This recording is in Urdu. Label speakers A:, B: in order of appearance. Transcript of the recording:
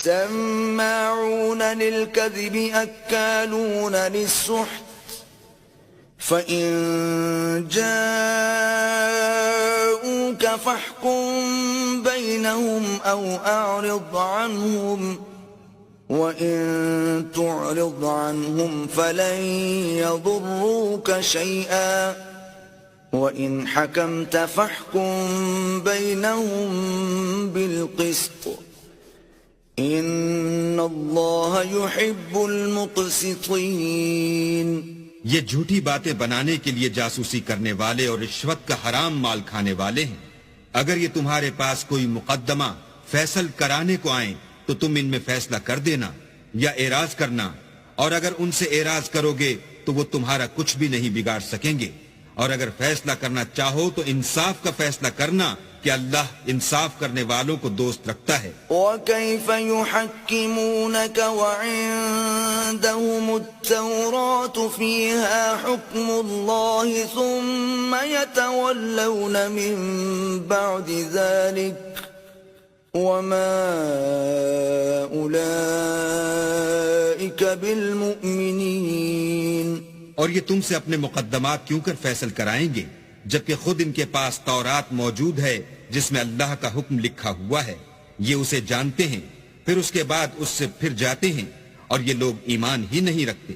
A: سماعون للكذب أكالون للسحت فإن جاءوك فاحكم بينهم أو أعرض عنهم وإن تعرض عنهم فلن يضروك شيئا وإن حكمت فاحكم بينهم بالقسط إن الله يحب المقسطين.
B: یہ جھوٹی باتیں بنانے کے لیے جاسوسی کرنے والے اور رشوت کا حرام مال کھانے والے ہیں. اگر یہ تمہارے پاس کوئی مقدمہ فیصل کرانے کو آئیں تو تم ان میں فیصلہ کر دینا یا اعراض کرنا، اور اگر ان سے اعراض کرو گے تو وہ تمہارا کچھ بھی نہیں بگاڑ سکیں گے. اور اگر فیصلہ کرنا چاہو تو انصاف کا فیصلہ کرنا کہ اللہ انصاف کرنے والوں کو دوست رکھتا ہے.
A: وَكَيْفَ يُحَكِّمُونَكَ وَعِندَهُمُ التَّوْرَاةُ فِيهَا حُكْمُ اللَّهِ ثُمَّ يَتَوَلَّوْنَ مِن بَعْدِ ذَلِكَ وَمَا أُولَئِكَ بِالْمُؤْمِنِينَ.
B: اور یہ تم سے اپنے مقدمات کیوں کر فیصل کرائیں گے جبکہ خود ان کے پاس تورات موجود ہے جس میں اللہ کا حکم لکھا ہوا ہے. یہ اسے جانتے ہیں، پھر اس کے بعد اس سے پھر جاتے ہیں، اور یہ لوگ ایمان ہی نہیں رکھتے.